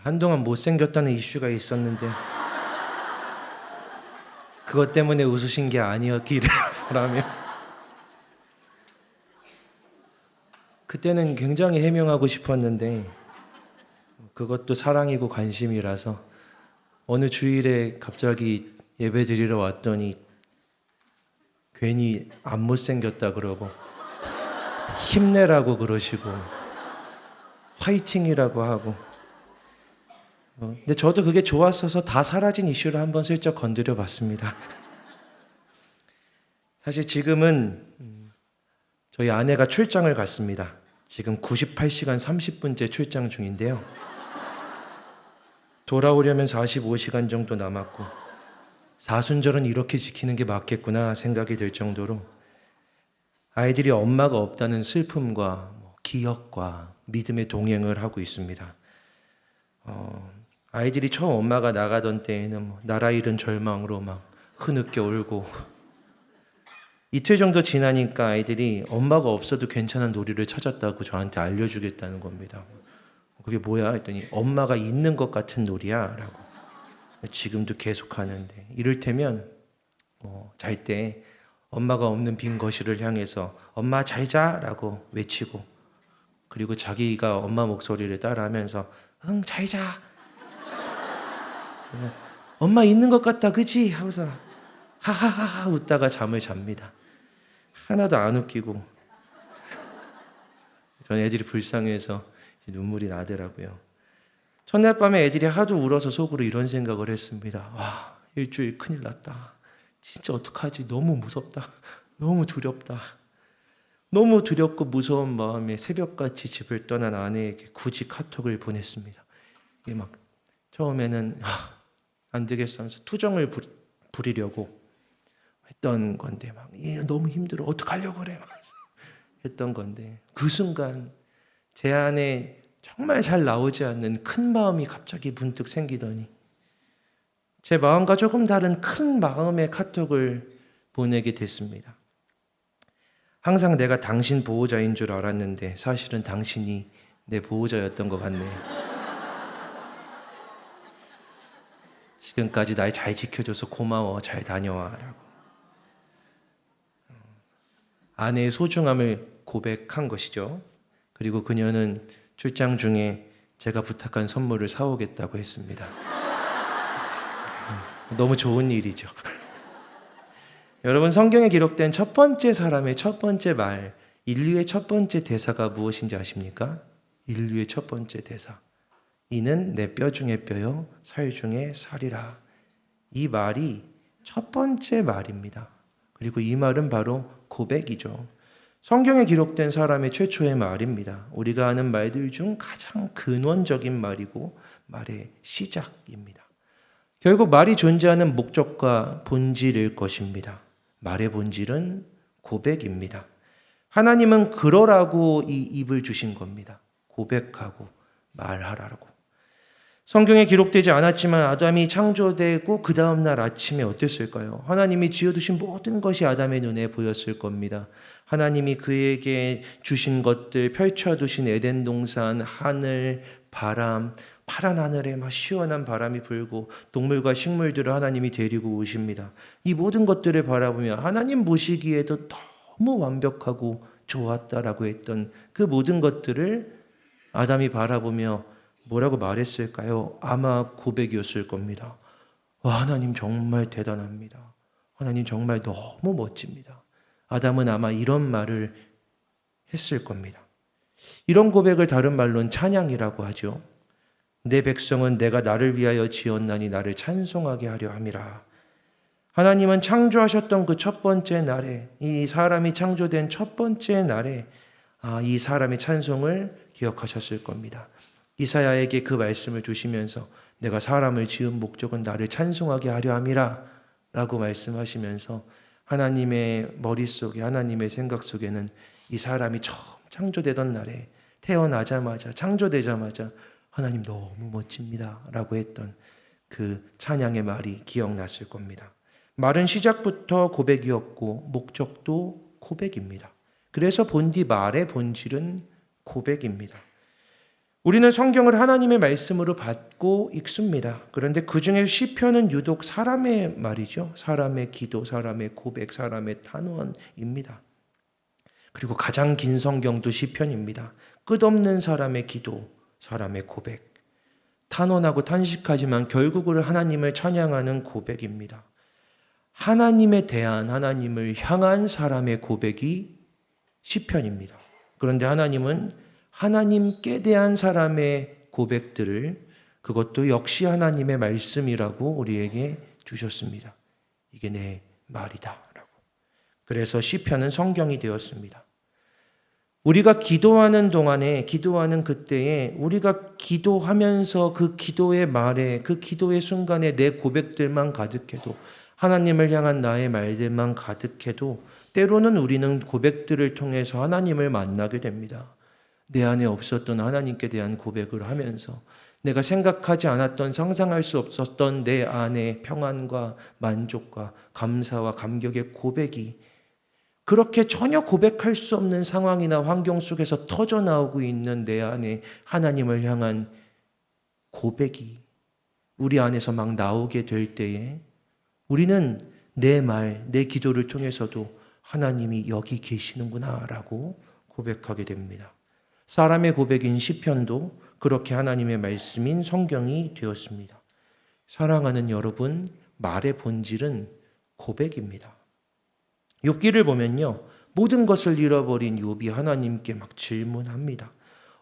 한동안 못생겼다는 이슈가 있었는데 그것 때문에 웃으신 게 아니었기를 바라며 그때는 굉장히 해명하고 싶었는데 그것도 사랑이고 관심이라서 어느 주일에 갑자기 예배 드리러 왔더니 괜히 안 못생겼다 그러고 힘내라고 그러시고 화이팅이라고 하고 근데 저도 그게 좋았어서 다 사라진 이슈를 한번 슬쩍 건드려 봤습니다. 사실 지금은 저희 아내가 출장을 갔습니다. 지금 98시간 30분째 출장 중인데요. 돌아오려면 45시간 정도 남았고 사순절은 이렇게 지키는 게 맞겠구나 생각이 들 정도로 아이들이 엄마가 없다는 슬픔과 기억과 믿음의 동행을 하고 있습니다. 아이들이 처음 엄마가 나가던 때에는 나라 잃은 절망으로 막 흐느껴 울고 이틀 정도 지나니까 아이들이 엄마가 없어도 괜찮은 놀이를 찾았다고 저한테 알려주겠다는 겁니다. 그게 뭐야 했더니 엄마가 있는 것 같은 놀이야 라고. 지금도 계속 하는데 이를테면 잘 때 엄마가 없는 빈 거실을 향해서 엄마 잘 자 라고 외치고 그리고 자기가 엄마 목소리를 따라하면서 응 잘 자 엄마 있는 것 같다 그치? 하면서 하하하 웃다가 잠을 잡니다. 하나도 안 웃기고 전 애들이 불쌍해서 눈물이 나더라고요. 첫날 밤에 애들이 하도 울어서 속으로 이런 생각을 했습니다. 와, 일주일 큰일 났다. 진짜 어떡하지? 너무 무섭다. 너무 두렵다. 너무 두렵고 무서운 마음에 새벽같이 집을 떠난 아내에게 굳이 카톡을 보냈습니다. 이게 막 처음에는 안 되겠어 하면서 투정을 부리려고 했던 건데 막 너무 힘들어. 어떡하려고 그래? 했던 건데 그 순간 제 안에 정말 잘 나오지 않는 큰 마음이 갑자기 문득 생기더니 제 마음과 조금 다른 큰 마음의 카톡을 보내게 됐습니다. 항상 내가 당신 보호자인 줄 알았는데 사실은 당신이 내 보호자였던 것 같네요. 지금까지 날 잘 지켜줘서 고마워. 잘 다녀와 라고. 아내의 소중함을 고백한 것이죠. 그리고 그녀는 출장 중에 제가 부탁한 선물을 사오겠다고 했습니다. 너무 좋은 일이죠. 여러분, 성경에 기록된 첫 번째 사람의 첫 번째 말, 인류의 첫 번째 대사가 무엇인지 아십니까? 인류의 첫 번째 대사. 이는 내 뼈 중에 뼈요 살 중에 살이라. 이 말이 첫 번째 말입니다. 그리고 이 말은 바로 고백이죠. 성경에 기록된 사람의 최초의 말입니다. 우리가 아는 말들 중 가장 근원적인 말이고 말의 시작입니다. 결국 말이 존재하는 목적과 본질일 것입니다. 말의 본질은 고백입니다. 하나님은 그러라고 이 입을 주신 겁니다. 고백하고 말하라고. 성경에 기록되지 않았지만 아담이 창조되고 그 다음날 아침에 어땠을까요? 하나님이 지어두신 모든 것이 아담의 눈에 보였을 겁니다. 하나님이 그에게 주신 것들, 펼쳐두신 에덴 동산, 하늘, 바람, 파란 하늘에 막 시원한 바람이 불고 동물과 식물들을 하나님이 데리고 오십니다. 이 모든 것들을 바라보며 하나님 보시기에도 너무 완벽하고 좋았다라고 했던 그 모든 것들을 아담이 바라보며 뭐라고 말했을까요? 아마 고백이었을 겁니다. 와, 하나님 정말 대단합니다. 하나님 정말 너무 멋집니다. 아담은 아마 이런 말을 했을 겁니다. 이런 고백을 다른 말로는 찬양이라고 하죠. 내 백성은 내가 나를 위하여 지었나니 나를 찬송하게 하려 함이라. 하나님은 창조하셨던 그 첫 번째 날에, 이 사람이 창조된 첫 번째 날에 이 사람의 찬송을 기억하셨을 겁니다. 이사야에게 그 말씀을 주시면서 내가 사람을 지은 목적은 나를 찬송하게 하려 함이라 라고 말씀하시면서 하나님의 머릿속에, 하나님의 생각 속에는 이 사람이 처음 창조되던 날에 태어나자마자, 창조되자마자 하나님 너무 멋집니다 라고 했던 그 찬양의 말이 기억났을 겁니다. 말은 시작부터 고백이었고 목적도 고백입니다. 그래서 본디 말의 본질은 고백입니다. 우리는 성경을 하나님의 말씀으로 받고 읽습니다. 그런데 그중에 시편은 유독 사람의 말이죠. 사람의 기도, 사람의 고백, 사람의 탄원입니다. 그리고 가장 긴 성경도 시편입니다. 끝없는 사람의 기도, 사람의 고백. 탄원하고 탄식하지만 결국은 하나님을 찬양하는 고백입니다. 하나님에 대한, 하나님을 향한 사람의 고백이 시편입니다. 그런데 하나님은 하나님께 대한 사람의 고백들을 그것도 역시 하나님의 말씀이라고 우리에게 주셨습니다. 이게 내 말이다 라고. 그래서 시편은 성경이 되었습니다. 우리가 기도하는 동안에, 기도하는 그때에 우리가 기도하면서 그 기도의 말에, 그 기도의 순간에 내 고백들만 가득해도, 하나님을 향한 나의 말들만 가득해도 때로는 우리는 고백들을 통해서 하나님을 만나게 됩니다. 내 안에 없었던 하나님께 대한 고백을 하면서 내가 생각하지 않았던, 상상할 수 없었던 내 안의 평안과 만족과 감사와 감격의 고백이 그렇게 전혀 고백할 수 없는 상황이나 환경 속에서 터져나오고 있는 내 안에 하나님을 향한 고백이 우리 안에서 막 나오게 될 때에 우리는 내 말, 내 기도를 통해서도 하나님이 여기 계시는구나 라고 고백하게 됩니다. 사람의 고백인 시편도 그렇게 하나님의 말씀인 성경이 되었습니다. 사랑하는 여러분, 말의 본질은 고백입니다. 욥기를 보면요, 모든 것을 잃어버린 욥이 하나님께 막 질문합니다.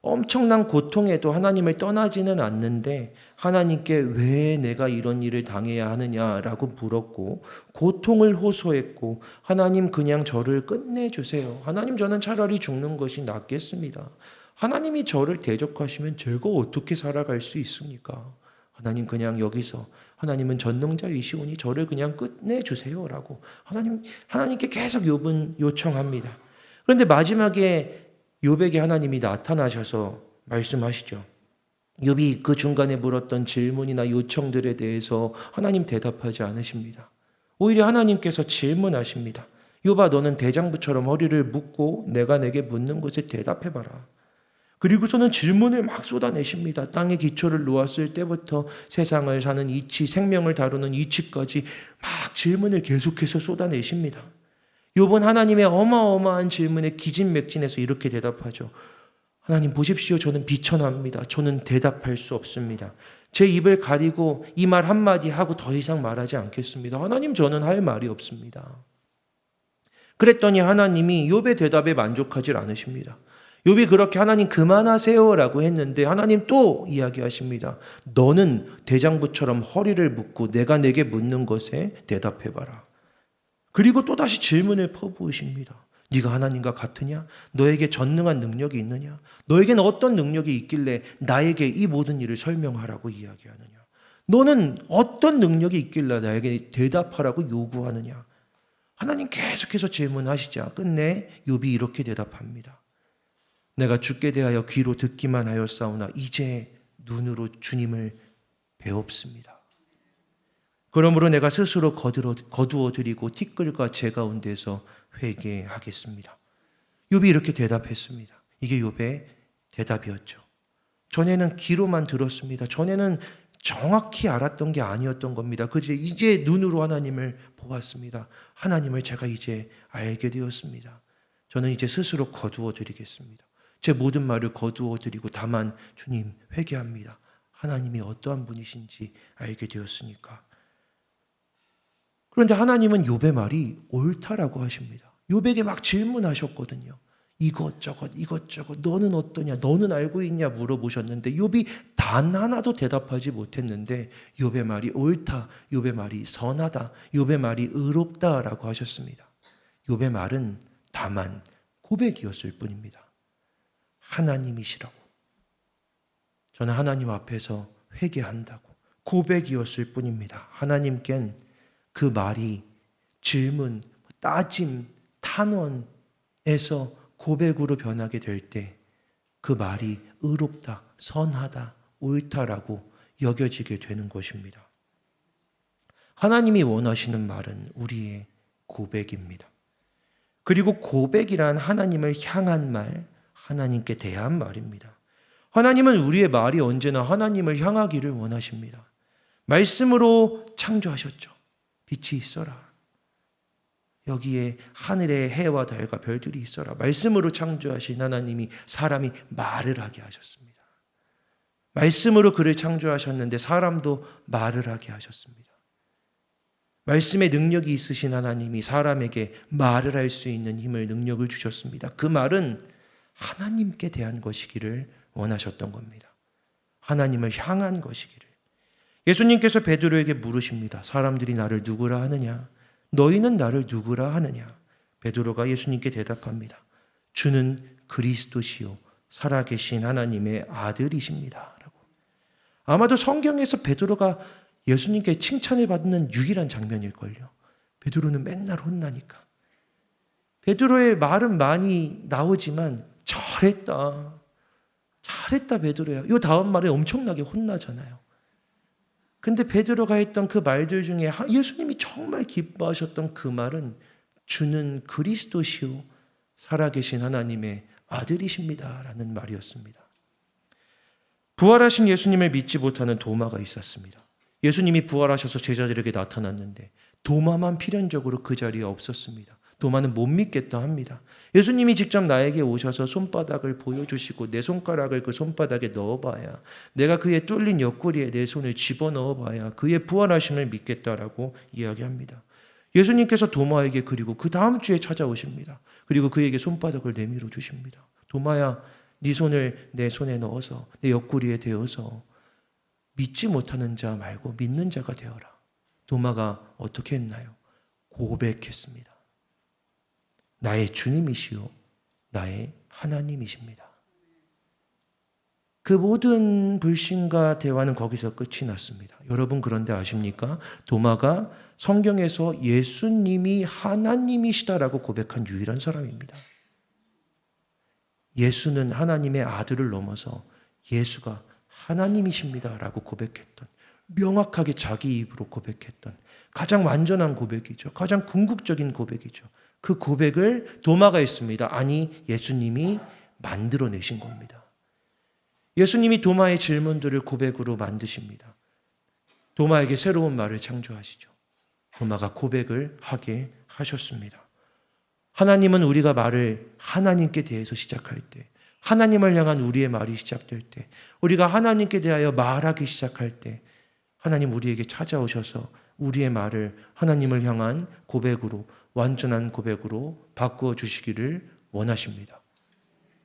엄청난 고통에도 하나님을 떠나지는 않는데 하나님께 왜 내가 이런 일을 당해야 하느냐라고 물었고 고통을 호소했고, 하나님 그냥 저를 끝내주세요. 하나님 저는 차라리 죽는 것이 낫겠습니다. 하나님이 저를 대적하시면 제가 어떻게 살아갈 수 있습니까? 하나님 그냥 여기서, 하나님은 전능자이시오니 저를 그냥 끝내주세요라고 하나님께 계속 욥은 요청합니다. 그런데 마지막에 욥에게 하나님이 나타나셔서 말씀하시죠. 욥이 그 중간에 물었던 질문이나 요청들에 대해서 하나님 대답하지 않으십니다. 오히려 하나님께서 질문하십니다. 욥아, 너는 대장부처럼 허리를 묶고 내가 내게 묻는 것에 대답해봐라. 그리고서는 질문을 막 쏟아내십니다. 땅에 기초를 놓았을 때부터 세상을 사는 이치, 생명을 다루는 이치까지 막 질문을 계속해서 쏟아내십니다. 욥은 하나님의 어마어마한 질문에 기진맥진해서 이렇게 대답하죠. 하나님 보십시오. 저는 비천합니다. 저는 대답할 수 없습니다. 제 입을 가리고 이 말 한마디 하고 더 이상 말하지 않겠습니다. 하나님 저는 할 말이 없습니다. 그랬더니 하나님이 욥의 대답에 만족하지 않으십니다. 욥이 그렇게 하나님 그만하세요라고 했는데 하나님 또 이야기하십니다. 너는 대장부처럼 허리를 묶고 내가 내게 묻는 것에 대답해봐라. 그리고 또다시 질문을 퍼부으십니다. 네가 하나님과 같으냐? 너에게 전능한 능력이 있느냐? 너에게는 어떤 능력이 있길래 나에게 이 모든 일을 설명하라고 이야기하느냐? 너는 어떤 능력이 있길래 나에게 대답하라고 요구하느냐? 하나님 계속해서 질문하시자 끝내 욥이 이렇게 대답합니다. 내가 주께 대하여 귀로 듣기만 하였사오나 이제 눈으로 주님을 배웁습니다. 그러므로 내가 스스로 거두어 드리고 티끌과 재 가운데서 회개하겠습니다. 욥이 이렇게 대답했습니다. 이게 욥의 대답이었죠. 전에는 귀로만 들었습니다. 전에는 정확히 알았던 게 아니었던 겁니다. 그저 이제 눈으로 하나님을 보았습니다. 하나님을 제가 이제 알게 되었습니다. 저는 이제 스스로 거두어 드리겠습니다. 제 모든 말을 거두어 드리고 다만 주님 회개합니다. 하나님이 어떠한 분이신지 알게 되었으니까. 그런데 하나님은 욥의 말이 옳다라고 하십니다. 욥에게 막 질문하셨거든요. 이것저것 너는 어떠냐, 너는 알고 있냐 물어보셨는데 욥이 단 하나도 대답하지 못했는데 욥의 말이 옳다, 욥의 말이 선하다, 욥의 말이 의롭다라고 하셨습니다. 욥의 말은 다만 고백이었을 뿐입니다. 하나님이시라고, 저는 하나님 앞에서 회개한다고 고백이었을 뿐입니다. 하나님께는 그 말이 질문, 따짐, 탄원에서 고백으로 변하게 될 때 그 말이 의롭다, 선하다, 옳다라고 여겨지게 되는 것입니다. 하나님이 원하시는 말은 우리의 고백입니다. 그리고 고백이란 하나님을 향한 말, 하나님께 대한 말입니다. 하나님은 우리의 말이 언제나 하나님을 향하기를 원하십니다. 말씀으로 창조하셨죠. 빛이 있어라. 여기에 하늘에 해와 달과 별들이 있어라. 말씀으로 창조하신 하나님이 사람이 말을 하게 하셨습니다. 말씀으로 그를 창조하셨는데 사람도 말을 하게 하셨습니다. 말씀의 능력이 있으신 하나님이 사람에게 말을 할 수 있는 힘을, 능력을 주셨습니다. 그 말은 하나님께 대한 것이기를 원하셨던 겁니다. 하나님을 향한 것이기를. 예수님께서 베드로에게 물으십니다. 사람들이 나를 누구라 하느냐? 너희는 나를 누구라 하느냐? 베드로가 예수님께 대답합니다. 주는 그리스도시요 살아계신 하나님의 아들이십니다. 라고. 아마도 성경에서 베드로가 예수님께 칭찬을 받는 유일한 장면일걸요. 베드로는 맨날 혼나니까. 베드로의 말은 많이 나오지만 잘했다. 잘했다 베드로야. 이 다음 말에 엄청나게 혼나잖아요. 근데 베드로가 했던 그 말들 중에 예수님이 정말 기뻐하셨던 그 말은 주는 그리스도시요 살아계신 하나님의 아들이십니다 라는 말이었습니다. 부활하신 예수님을 믿지 못하는 도마가 있었습니다. 예수님이 부활하셔서 제자들에게 나타났는데 도마만 필연적으로 그 자리에 없었습니다. 도마는 못 믿겠다 합니다. 예수님이 직접 나에게 오셔서 손바닥을 보여주시고 내 손가락을 그 손바닥에 넣어봐야, 내가 그의 뚫린 옆구리에 내 손을 집어넣어봐야 그의 부활하심을 믿겠다라고 이야기합니다. 예수님께서 도마에게 그리고 그 다음 주에 찾아오십니다. 그리고 그에게 손바닥을 내밀어 주십니다. 도마야, 네 손을 내 손에 넣어서 내 옆구리에 대어서 믿지 못하는 자 말고 믿는 자가 되어라. 도마가 어떻게 했나요? 고백했습니다. 나의 주님이시요 나의 하나님이십니다. 그 모든 불신과 대화는 거기서 끝이 났습니다. 여러분 그런데 아십니까? 도마가 성경에서 예수님이 하나님이시다라고 고백한 유일한 사람입니다. 예수는 하나님의 아들을 넘어서 예수가 하나님이십니다라고 고백했던, 명확하게 자기 입으로 고백했던 가장 완전한 고백이죠. 가장 궁극적인 고백이죠. 그 고백을 도마가 했습니다. 아니, 예수님이 만들어내신 겁니다. 예수님이 도마의 질문들을 고백으로 만드십니다. 도마에게 새로운 말을 창조하시죠. 도마가 고백을 하게 하셨습니다. 하나님은 우리가 말을 하나님께 대해서 시작할 때, 하나님을 향한 우리의 말이 시작될 때, 우리가 하나님께 대하여 말하기 시작할 때 하나님 우리에게 찾아오셔서 우리의 말을 하나님을 향한 고백으로, 완전한 고백으로 바꾸어 주시기를 원하십니다.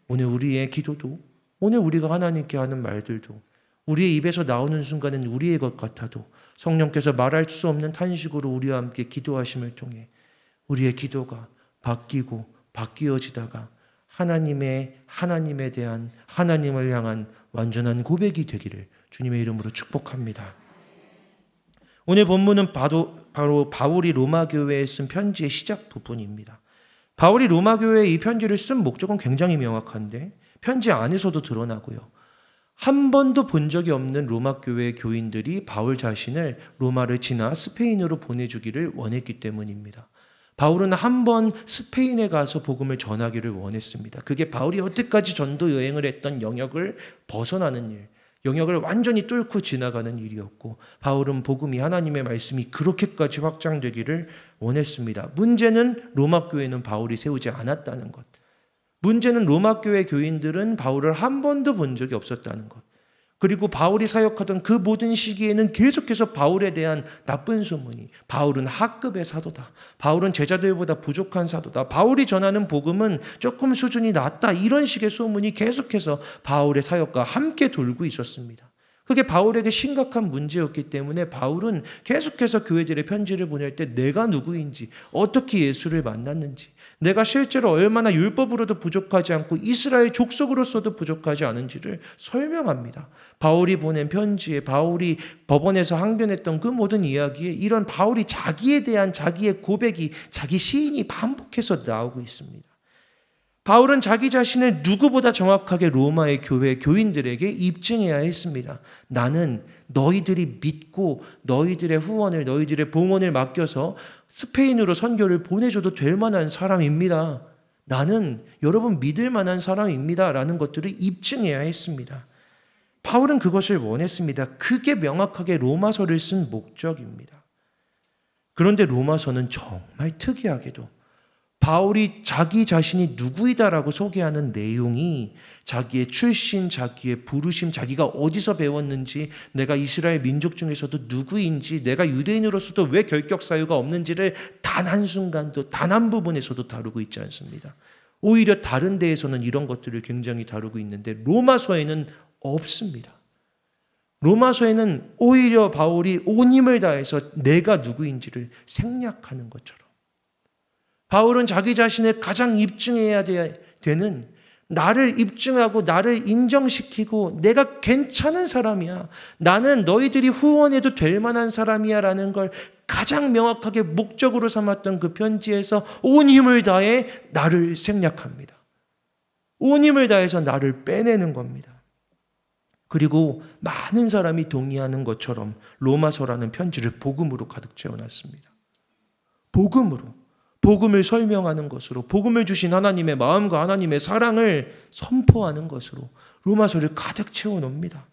오늘 우리의 기도도, 오늘 우리가 하나님께 하는 말들도 우리의 입에서 나오는 순간은 우리의 것 같아도 성령께서 말할 수 없는 탄식으로 우리와 함께 기도하심을 통해 우리의 기도가 바뀌고 바뀌어지다가 하나님에 대한, 하나님을 향한 완전한 고백이 되기를 주님의 이름으로 축복합니다. 오늘 본문은 바로 바울이 로마 교회에 쓴 편지의 시작 부분입니다. 바울이 로마 교회에 이 편지를 쓴 목적은 굉장히 명확한데 편지 안에서도 드러나고요. 한 번도 본 적이 없는 로마 교회 교인들이 바울 자신을 로마를 지나 스페인으로 보내주기를 원했기 때문입니다. 바울은 한 번 스페인에 가서 복음을 전하기를 원했습니다. 그게 바울이 여태까지 전도 여행을 했던 영역을 벗어나는 일, 영역을 완전히 뚫고 지나가는 일이었고, 바울은 복음이, 하나님의 말씀이 그렇게까지 확장되기를 원했습니다. 문제는 로마 교회는 바울이 세우지 않았다는 것. 문제는 로마 교회 교인들은 바울을 한 번도 본 적이 없었다는 것. 그리고 바울이 사역하던 그 모든 시기에는 계속해서 바울에 대한 나쁜 소문이, 바울은 하급의 사도다, 바울은 제자들보다 부족한 사도다, 바울이 전하는 복음은 조금 수준이 낮다, 이런 식의 소문이 계속해서 바울의 사역과 함께 돌고 있었습니다. 그게 바울에게 심각한 문제였기 때문에 바울은 계속해서 교회들의 편지를 보낼 때 내가 누구인지, 어떻게 예수를 만났는지, 내가 실제로 얼마나 율법으로도 부족하지 않고 이스라엘 족속으로서도 부족하지 않은지를 설명합니다. 바울이 보낸 편지에, 바울이 법원에서 항변했던 그 모든 이야기에 이런 바울이 자기에 대한 자기의 고백이, 자기 시인이 반복해서 나오고 있습니다. 바울은 자기 자신을 누구보다 정확하게 로마의 교회 교인들에게 입증해야 했습니다. 나는 너희들이 믿고 너희들의 후원을, 너희들의 봉헌을 맡겨서 스페인으로 선교를 보내줘도 될 만한 사람입니다. 나는 여러분 믿을 만한 사람입니다. 라는 것들을 입증해야 했습니다. 바울은 그것을 원했습니다. 그게 명확하게 로마서를 쓴 목적입니다. 그런데 로마서는 정말 특이하게도 바울이 자기 자신이 누구이다라고 소개하는 내용이 자기의 출신, 자기의 부르심, 자기가 어디서 배웠는지, 내가 이스라엘 민족 중에서도 누구인지, 내가 유대인으로서도 왜 결격 사유가 없는지를 단 한순간도, 단 한 부분에서도 다루고 있지 않습니다. 오히려 다른 데에서는 이런 것들을 굉장히 다루고 있는데 로마서에는 없습니다. 로마서에는 오히려 바울이 온 힘을 다해서 내가 누구인지를 생략하는 것처럼, 바울은 자기 자신을 가장 입증해야 되는, 나를 입증하고 나를 인정시키고 내가 괜찮은 사람이야, 나는 너희들이 후원해도 될 만한 사람이야 라는 걸 가장 명확하게 목적으로 삼았던 그 편지에서 온 힘을 다해 나를 생략합니다. 온 힘을 다해서 나를 빼내는 겁니다. 그리고 많은 사람이 동의하는 것처럼 로마서라는 편지를 복음으로 가득 채워놨습니다. 복음을 설명하는 것으로, 복음을 주신 하나님의 마음과 하나님의 사랑을 선포하는 것으로 로마서를 가득 채워놓습니다.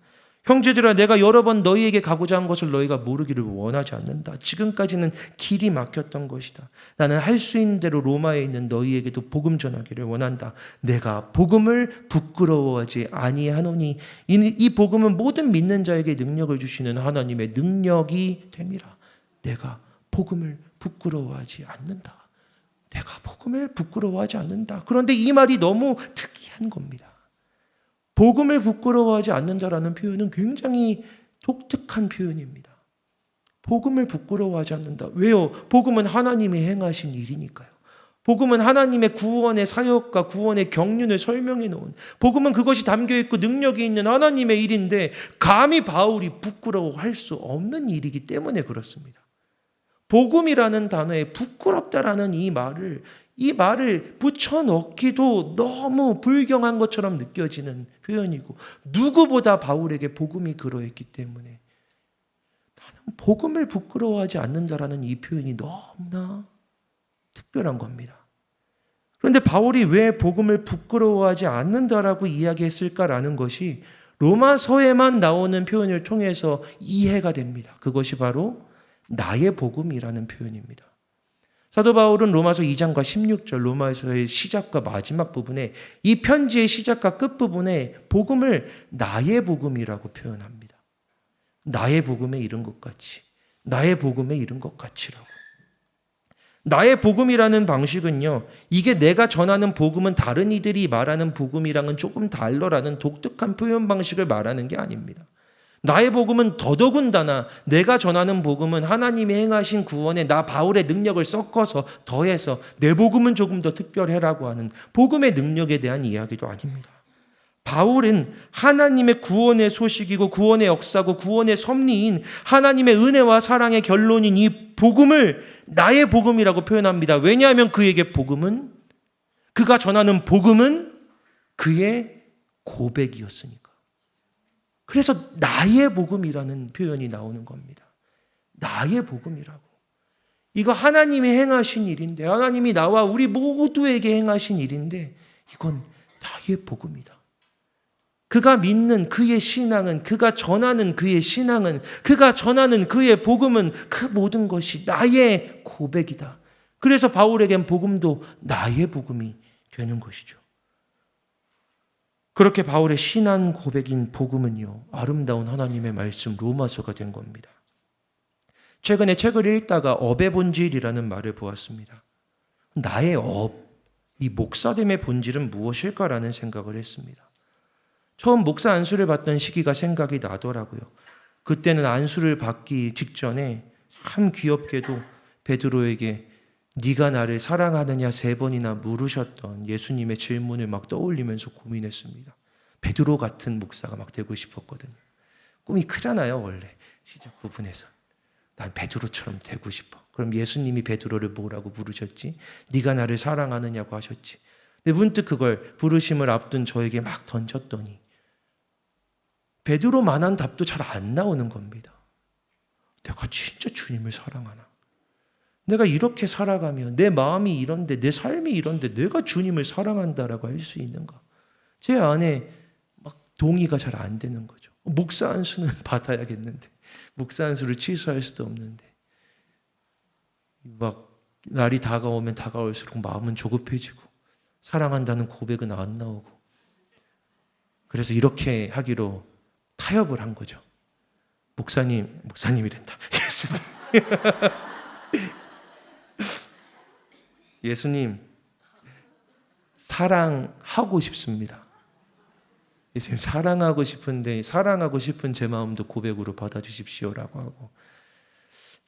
형제들아, 내가 여러 번 너희에게 가고자 한 것을 너희가 모르기를 원하지 않는다. 지금까지는 길이 막혔던 것이다. 나는 할 수 있는 대로 로마에 있는 너희에게도 복음 전하기를 원한다. 내가 복음을 부끄러워하지 아니하노니 이 복음은 모든 믿는 자에게 능력을 주시는 하나님의 능력이 됨이라. 내가 복음을 부끄러워하지 않는다. 내가 복음을 부끄러워하지 않는다. 그런데 이 말이 너무 특이한 겁니다. 복음을 부끄러워하지 않는다라는 표현은 굉장히 독특한 표현입니다. 복음을 부끄러워하지 않는다. 왜요? 복음은 하나님이 행하신 일이니까요. 복음은 하나님의 구원의 사역과 구원의 경륜을 설명해 놓은, 복음은 그것이 담겨있고 능력이 있는 하나님의 일인데 감히 바울이 부끄러워할 수 없는 일이기 때문에 그렇습니다. 복음이라는 단어에 부끄럽다라는 이 말을 붙여넣기도 너무 불경한 것처럼 느껴지는 표현이고, 누구보다 바울에게 복음이 그러했기 때문에 나는 복음을 부끄러워하지 않는다라는 이 표현이 너무나 특별한 겁니다. 그런데 바울이 왜 복음을 부끄러워하지 않는다라고 이야기했을까라는 것이 로마서에만 나오는 표현을 통해서 이해가 됩니다. 그것이 바로 나의 복음이라는 표현입니다. 사도 바울은 로마서 2장과 16절, 로마서의 시작과 마지막 부분에, 이 편지의 시작과 끝부분에 복음을 나의 복음이라고 표현합니다. 나의 복음에 이른 것 같이, 나의 복음에 이른 것 같이라고. 나의 복음이라는 방식은요, 이게 내가 전하는 복음은 다른 이들이 말하는 복음이랑은 조금 달라라는 독특한 표현 방식을 말하는 게 아닙니다. 나의 복음은 더더군다나 내가 전하는 복음은 하나님이 행하신 구원에 나 바울의 능력을 섞어서 더해서 내 복음은 조금 더 특별해라고 하는 복음의 능력에 대한 이야기도 아닙니다. 바울은 하나님의 구원의 소식이고 구원의 역사고 구원의 섭리인 하나님의 은혜와 사랑의 결론인 이 복음을 나의 복음이라고 표현합니다. 왜냐하면 그에게 복음은, 그가 전하는 복음은 그의 고백이었으니까. 그래서 나의 복음이라는 표현이 나오는 겁니다. 나의 복음이라고. 이거 하나님이 행하신 일인데, 하나님이 나와 우리 모두에게 행하신 일인데 이건 나의 복음이다. 그가 믿는 그의 신앙은, 그가 전하는 그의 신앙은, 그가 전하는 그의 복음은 그 모든 것이 나의 고백이다. 그래서 바울에겐 복음도 나의 복음이 되는 것이죠. 그렇게 바울의 신앙 고백인 복음은요, 아름다운 하나님의 말씀 로마서가 된 겁니다. 최근에 책을 읽다가 업의 본질이라는 말을 보았습니다. 나의 업, 이 목사됨의 본질은 무엇일까라는 생각을 했습니다. 처음 목사 안수를 받던 시기가 생각이 나더라고요. 그때는 안수를 받기 직전에 참 귀엽게도 베드로에게 네가 나를 사랑하느냐 3번이나 물으셨던 예수님의 질문을 막 떠올리면서 고민했습니다. 베드로 같은 목사가 막 되고 싶었거든요. 꿈이 크잖아요, 원래 시작 부분에서. 난 베드로처럼 되고 싶어. 그럼 예수님이 베드로를 뭐라고 부르셨지? 네가 나를 사랑하느냐고 하셨지. 근데 문득 그걸 부르심을 앞둔 저에게 막 던졌더니 베드로만한 답도 잘 안 나오는 겁니다. 내가 진짜 주님을 사랑하나? 내가 이렇게 살아가며 내 마음이 이런데, 내 삶이 이런데 내가 주님을 사랑한다라고 할 수 있는가? 제 안에 막 동의가 잘 안 되는 거죠. 목사 안수는 받아야겠는데 목사 안수를 취소할 수도 없는데 막 날이 다가오면 다가올수록 마음은 조급해지고 사랑한다는 고백은 안 나오고 그래서 이렇게 하기로 타협을 한 거죠. 목사님이란다. 예수님 사랑하고 싶습니다. 예수님 사랑하고 싶은데 사랑하고 싶은 제 마음도 고백으로 받아주십시오라고 하고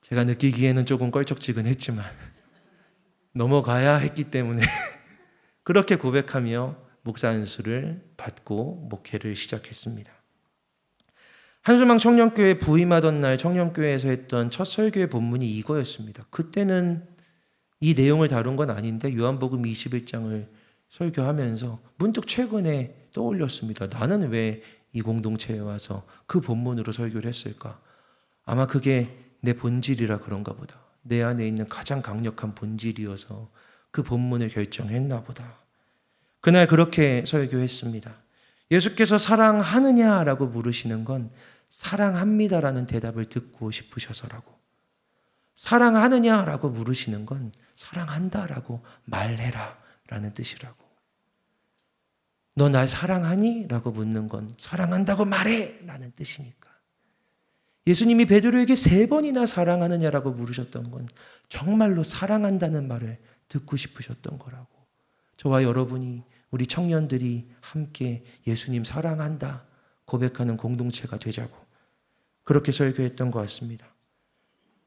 제가 느끼기에는 조금 껄쩍지근했지만 넘어가야 했기 때문에 그렇게 고백하며 목사 안수를 받고 목회를 시작했습니다. 한수망 청년교회 부임하던 날 청년교회에서 했던 첫 설교의 본문이 이거였습니다. 그때는 이 내용을 다룬 건 아닌데 요한복음 21장을 설교하면서 문득 최근에 떠올렸습니다. 나는 왜 이 공동체에 와서 그 본문으로 설교를 했을까? 아마 그게 내 본질이라 그런가 보다. 내 안에 있는 가장 강력한 본질이어서 그 본문을 결정했나 보다. 그날 그렇게 설교했습니다. 예수께서 사랑하느냐라고 물으시는 건 사랑합니다라는 대답을 듣고 싶으셔서라고. 사랑하느냐라고 물으시는 건 사랑한다라고 말해라 라는 뜻이라고. 너 날 사랑하니? 라고 묻는 건 사랑한다고 말해! 라는 뜻이니까. 예수님이 베드로에게 3번이나 사랑하느냐라고 물으셨던 건 정말로 사랑한다는 말을 듣고 싶으셨던 거라고. 저와 여러분이 우리 청년들이 함께 예수님 사랑한다 고백하는 공동체가 되자고 그렇게 설교했던 것 같습니다.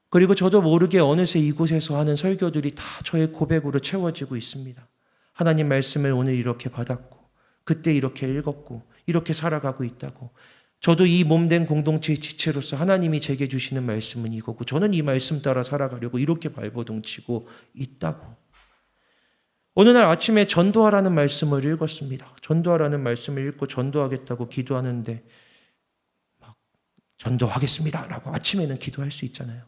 그리고 저도 모르게 어느새 이곳에서 하는 설교들이 다 저의 고백으로 채워지고 있습니다. 하나님 말씀을 오늘 이렇게 받았고 그때 이렇게 읽었고 이렇게 살아가고 있다고. 저도 이 몸된 공동체의 지체로서 하나님이 제게 주시는 말씀은 이거고 저는 이 말씀 따라 살아가려고 이렇게 발버둥치고 있다고. 어느 날 아침에 전도하라는 말씀을 읽었습니다. 전도하라는 말씀을 읽고 전도하겠다고 기도하는데 막 전도하겠습니다 라고 아침에는 기도할 수 있잖아요.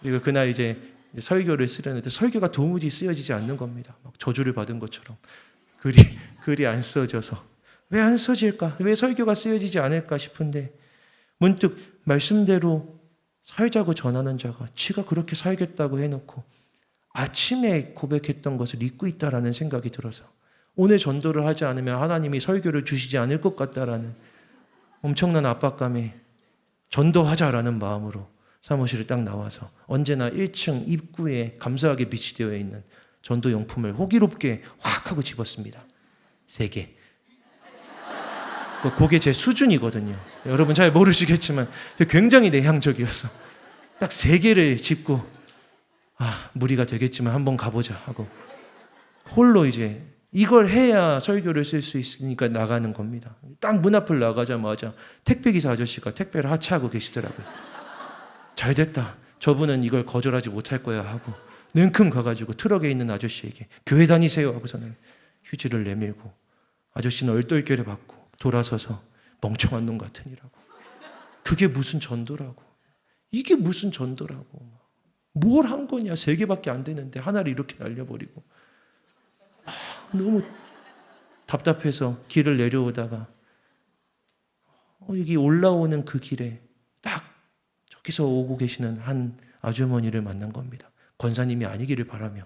그리고 그날 이제 설교를 쓰려는데 설교가 도무지 쓰여지지 않는 겁니다. 막 저주를 받은 것처럼 글이 안 써져서 왜 안 써질까? 왜 설교가 쓰여지지 않을까 싶은데 문득 말씀대로 살자고 전하는 자가 지가 그렇게 살겠다고 해놓고 아침에 고백했던 것을 잊고 있다라는 생각이 들어서 오늘 전도를 하지 않으면 하나님이 설교를 주시지 않을 것 같다라는 엄청난 압박감에 전도하자라는 마음으로 사무실을 딱 나와서 언제나 1층 입구에 감사하게 비치되어 있는 전도용품을 호기롭게 확 하고 집었습니다. 3개. 그게 제 수준이거든요. 여러분 잘 모르시겠지만 굉장히 내향적이어서 딱 3개를 집고 무리가 되겠지만 한번 가보자 하고 홀로 이제 이걸 해야 설교를 쓸 수 있으니까 나가는 겁니다. 딱 문 앞을 나가자마자 택배기사 아저씨가 택배를 하차하고 계시더라고요. 잘 됐다. 저분은 이걸 거절하지 못할 거야 하고 냉큼 가가지고 트럭에 있는 아저씨에게 교회 다니세요 하고서는 휴지를 내밀고 아저씨는 얼떨결에 받고 돌아서서 멍청한 놈 같으니라고. 그게 무슨 전도라고. 이게 무슨 전도라고. 뭘 한 거냐. 3개밖에 안 되는데 하나를 이렇게 날려버리고. 너무 답답해서 길을 내려오다가 여기 올라오는 그 길에 딱 저기서 오고 계시는 한 아주머니를 만난 겁니다. 권사님이 아니기를 바라며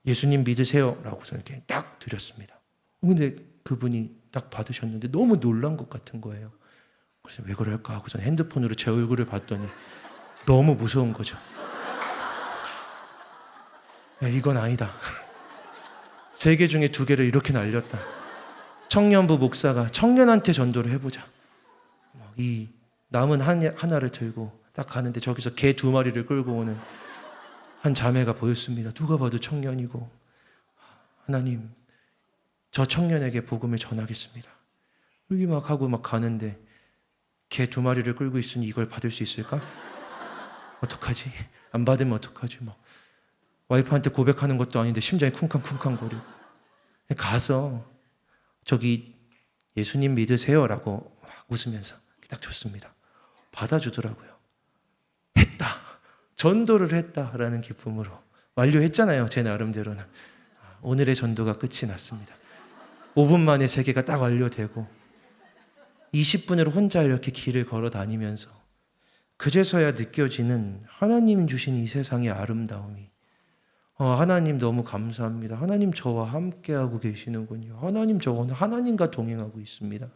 예수님 믿으세요 라고 이렇게 딱 드렸습니다. 근데 그분이 딱 받으셨는데 너무 놀란 것 같은 거예요. 그래서 왜 그럴까 하고서 핸드폰으로 제 얼굴을 봤더니 너무 무서운 거죠. 야, 이건 아니다. 3개 중에 2개를 이렇게 날렸다. 청년부 목사가 청년한테 전도를 해보자. 이 남은 하나를 들고 딱 가는데 저기서 개 2마리를 끌고 오는 한 자매가 보였습니다. 누가 봐도 청년이고 하나님 저 청년에게 복음을 전하겠습니다. 여기 막 하고 막 가는데 개 2마리를 끌고 있으니 이걸 받을 수 있을까? 어떡하지? 안 받으면 어떡하지? 막 와이프한테 고백하는 것도 아닌데 심장이 쿵쾅쿵쾅거리고 가서 저기 예수님 믿으세요라고 막 웃으면서 딱 줬습니다. 받아주더라고요. 했다. 전도를 했다라는 기쁨으로 완료했잖아요. 제 나름대로는. 오늘의 전도가 끝이 났습니다. 5분 만에 세 개가 딱 완료되고 20분을 혼자 이렇게 길을 걸어 다니면서 그제서야 느껴지는 하나님 주신 이 세상의 아름다움이, 하나님 너무 감사합니다. 하나님 저와 함께하고 계시는군요. 하나님 저는 하나님과 동행하고 있습니다.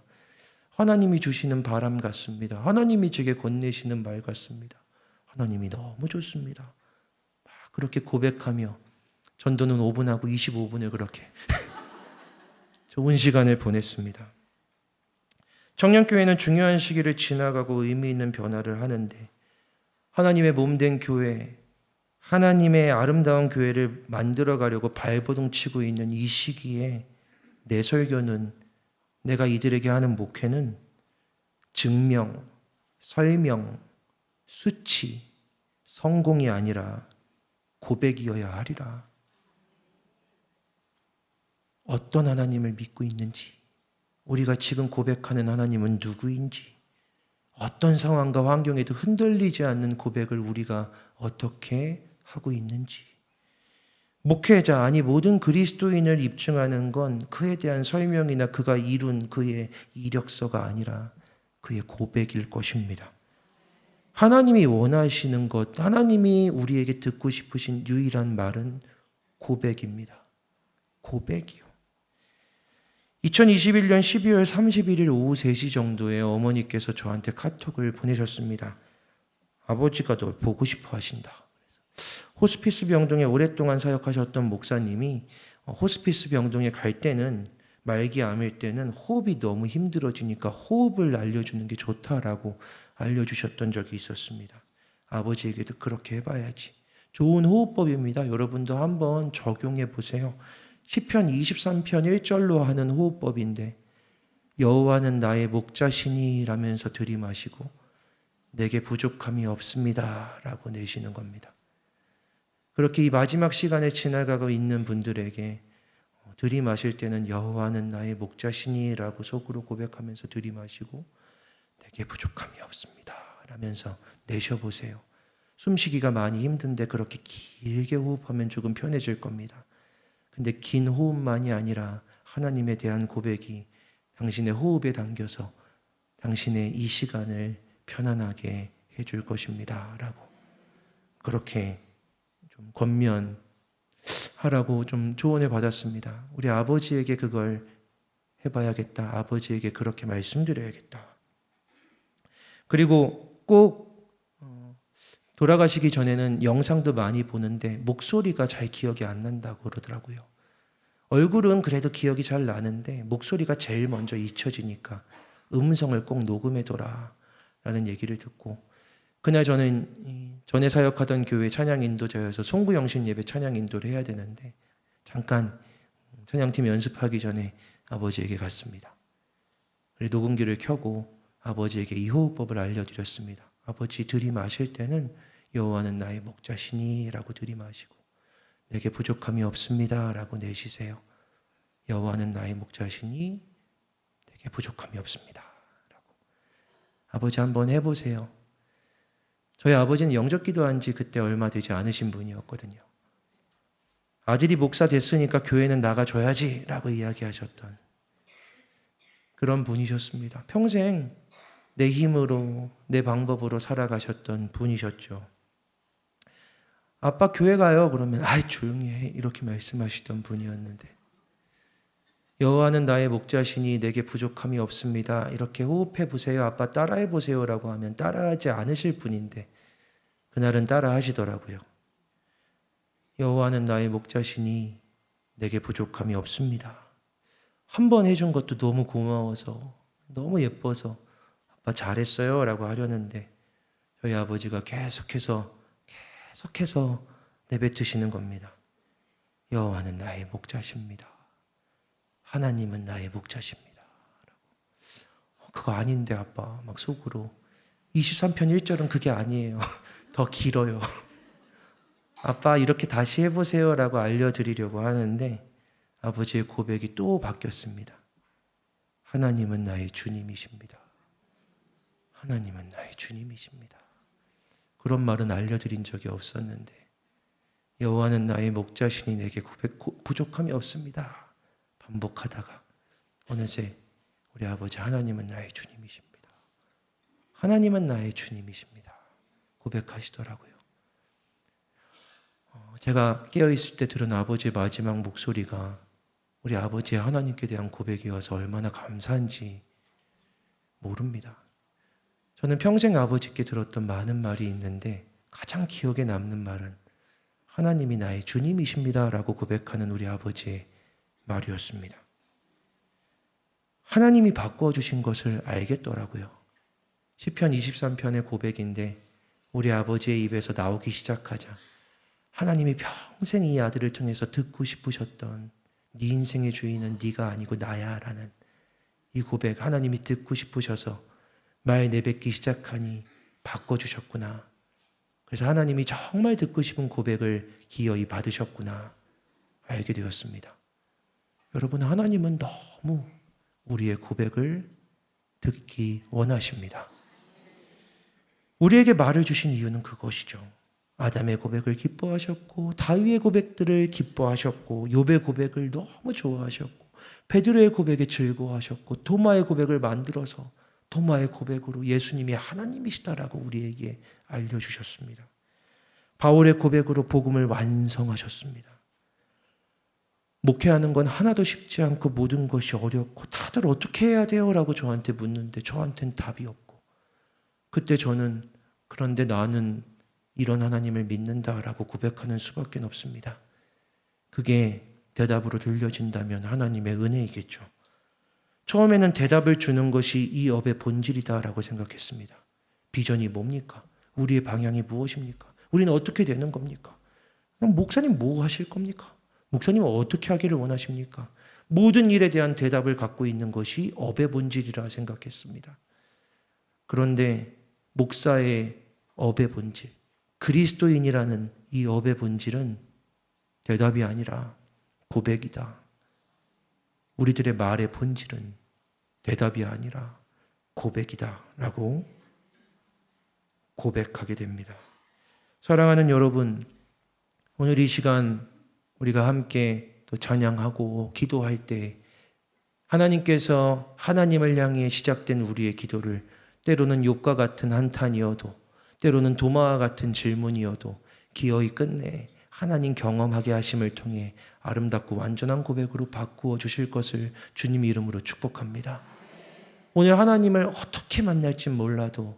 하나님이 주시는 바람 같습니다. 하나님이 제게 건네시는 말 같습니다. 하나님이 너무 좋습니다. 막 그렇게 고백하며 전도는 5분하고 25분을 그렇게 좋은 시간을 보냈습니다. 청년교회는 중요한 시기를 지나가고 의미 있는 변화를 하는데, 하나님의 몸된 교회, 하나님의 아름다운 교회를 만들어가려고 발버둥 치고 있는 이 시기에 내 설교는, 내가 이들에게 하는 목회는 증명, 설명, 수치, 성공이 아니라 고백이어야 하리라. 어떤 하나님을 믿고 있는지, 우리가 지금 고백하는 하나님은 누구인지, 어떤 상황과 환경에도 흔들리지 않는 고백을 우리가 어떻게 하고 있는지, 목회자, 아니 모든 그리스도인을 입증하는 건 그에 대한 설명이나 그가 이룬 그의 이력서가 아니라 그의 고백일 것입니다. 하나님이 원하시는 것, 하나님이 우리에게 듣고 싶으신 유일한 말은 고백입니다. 고백이요. 2021년 12월 31일 오후 3시 정도에 어머니께서 저한테 카톡을 보내셨습니다. 아버지가 널 보고 싶어 하신다. 호스피스 병동에 오랫동안 사역하셨던 목사님이 호스피스 병동에 갈 때는, 말기 암일 때는 호흡이 너무 힘들어지니까 호흡을 알려주는 게 좋다라고 알려주셨던 적이 있었습니다. 아버지에게도 그렇게 해봐야지. 좋은 호흡법입니다. 여러분도 한번 적용해 보세요. 시편 23편 1절로 하는 호흡법인데, 여호와는 나의 목자시니 라면서 들이마시고 내게 부족함이 없습니다 라고 내쉬는 겁니다. 그렇게 이 마지막 시간에 지나가고 있는 분들에게 들이마실 때는 여호와는 나의 목자시니 라고 속으로 고백하면서 들이마시고 내게 부족함이 없습니다 라면서 내쉬어보세요. 숨쉬기가 많이 힘든데 그렇게 길게 호흡하면 조금 편해질 겁니다. 근데 긴 호흡만이 아니라 하나님에 대한 고백이 당신의 호흡에 담겨서 당신의 이 시간을 편안하게 해줄 것입니다 라고, 그렇게 좀 권면하라고 좀 조언을 받았습니다. 우리 아버지에게 그걸 해봐야겠다. 아버지에게 그렇게 말씀드려야겠다. 그리고 꼭 돌아가시기 전에는 영상도 많이 보는데 목소리가 잘 기억이 안 난다고 그러더라고요. 얼굴은 그래도 기억이 잘 나는데 목소리가 제일 먼저 잊혀지니까 음성을 꼭 녹음해둬라 라는 얘기를 듣고, 그날 저는 전에 사역하던 교회 찬양 인도자여서 송구영신 예배 찬양 인도를 해야 되는데 잠깐 찬양팀 연습하기 전에 아버지에게 갔습니다. 그리고 녹음기를 켜고 아버지에게 이 호흡법을 알려드렸습니다. 아버지, 들이마실 때는 여호와는 나의 목자시니 라고 들이마시고 내게 부족함이 없습니다 라고 내쉬세요. 여호와는 나의 목자시니 내게 부족함이 없습니다 라고. 아버지 한번 해보세요. 저희 아버지는 영접 기도한 지 그때 얼마 되지 않으신 분이었거든요. 아들이 목사 됐으니까 교회는 나가줘야지 라고 이야기하셨던 그런 분이셨습니다. 평생 내 힘으로 내 방법으로 살아가셨던 분이셨죠. 아빠 교회 가요 그러면 아이 조용히 해 이렇게 말씀하시던 분이었는데, 여호와는 나의 목자시니 내게 부족함이 없습니다 이렇게 호흡해 보세요, 아빠 따라해 보세요 라고 하면 따라하지 않으실 분인데 그날은 따라 하시더라고요. 여호와는 나의 목자시니 내게 부족함이 없습니다. 한 번 해준 것도 너무 고마워서 너무 예뻐서 아빠 잘했어요 라고 하려는데 저희 아버지가 계속해서 내뱉으시는 겁니다. 여호와는 나의 목자십니다. 하나님은 나의 목자십니다. 그거 아닌데 아빠, 막 속으로 23편 1절은 그게 아니에요. 더 길어요. 아빠 이렇게 다시 해보세요 라고 알려드리려고 하는데 아버지의 고백이 또 바뀌었습니다. 하나님은 나의 주님이십니다. 하나님은 나의 주님이십니다. 그런 말은 알려드린 적이 없었는데 여호와는 나의 목자시니 내게 부족함이 없습니다. 반복하다가 어느새 우리 아버지 하나님은 나의 주님이십니다. 하나님은 나의 주님이십니다. 고백하시더라고요. 제가 깨어있을 때 들은 아버지의 마지막 목소리가 우리 아버지의 하나님께 대한 고백이어서 얼마나 감사한지 모릅니다. 저는 평생 아버지께 들었던 많은 말이 있는데 가장 기억에 남는 말은 하나님이 나의 주님이십니다 라고 고백하는 우리 아버지의 말이었습니다. 하나님이 바꿔주신 것을 알겠더라고요. 시편 23편의 고백인데 우리 아버지의 입에서 나오기 시작하자 하나님이 평생 이 아들을 통해서 듣고 싶으셨던 네 인생의 주인은 네가 아니고 나야 라는 이 고백, 하나님이 듣고 싶으셔서 말 내뱉기 시작하니 바꿔주셨구나. 그래서 하나님이 정말 듣고 싶은 고백을 기어이 받으셨구나 알게 되었습니다. 여러분, 하나님은 너무 우리의 고백을 듣기 원하십니다. 우리에게 말을 주신 이유는 그것이죠. 아담의 고백을 기뻐하셨고 다윗의 고백들을 기뻐하셨고 욥의 고백을 너무 좋아하셨고 베드로의 고백에 즐거워하셨고 도마의 고백을 만들어서 도마의 고백으로 예수님이 하나님이시다라고 우리에게 알려주셨습니다. 바울의 고백으로 복음을 완성하셨습니다. 목회하는 건 하나도 쉽지 않고 모든 것이 어렵고 다들 어떻게 해야 돼요? 라고 저한테 묻는데 저한테는 답이 없고 그때 저는 그런데 나는 이런 하나님을 믿는다라고 고백하는 수밖에 없습니다. 그게 대답으로 들려진다면 하나님의 은혜이겠죠. 처음에는 대답을 주는 것이 이 업의 본질이다라고 생각했습니다. 비전이 뭡니까? 우리의 방향이 무엇입니까? 우리는 어떻게 되는 겁니까? 목사님 뭐 하실 겁니까? 목사님은 어떻게 하기를 원하십니까? 모든 일에 대한 대답을 갖고 있는 것이 업의 본질이라 생각했습니다. 그런데 목사의 업의 본질, 그리스도인이라는 이 업의 본질은 대답이 아니라 고백이다. 우리들의 말의 본질은 대답이 아니라 고백이다 라고 고백하게 됩니다. 사랑하는 여러분, 오늘 이 시간 우리가 함께 또 찬양하고 기도할 때 하나님께서 하나님을 향해 시작된 우리의 기도를 때로는 욥과 같은 한탄이어도 때로는 도마와 같은 질문이어도 기어이 끝내 하나님 경험하게 하심을 통해 아름답고 완전한 고백으로 바꾸어 주실 것을 주님 이름으로 축복합니다. 오늘 하나님을 어떻게 만날지 몰라도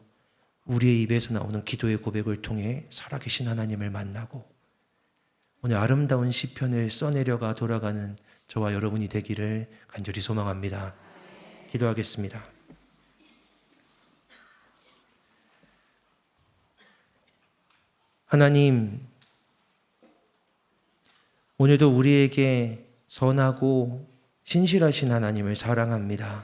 우리의 입에서 나오는 기도의 고백을 통해 살아계신 하나님을 만나고 오늘 아름다운 시편을 써내려가 돌아가는 저와 여러분이 되기를 간절히 소망합니다. 기도하겠습니다. 하나님, 오늘도 우리에게 선하고 신실하신 하나님을 사랑합니다.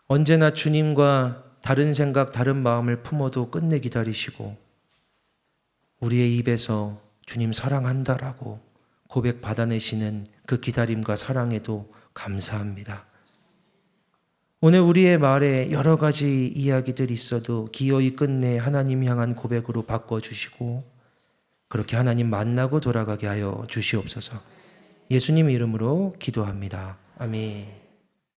언제나 주님과 다른 생각, 다른 마음을 품어도 끝내 기다리시고 우리의 입에서 주님 사랑한다라고 고백 받아내시는 그 기다림과 사랑에도 감사합니다. 오늘 우리의 말에 여러 가지 이야기들이 있어도 기어이 끝내 하나님 향한 고백으로 바꿔주시고 그렇게 하나님 만나고 돌아가게 하여 주시옵소서. 예수님 이름으로 기도합니다. 아멘.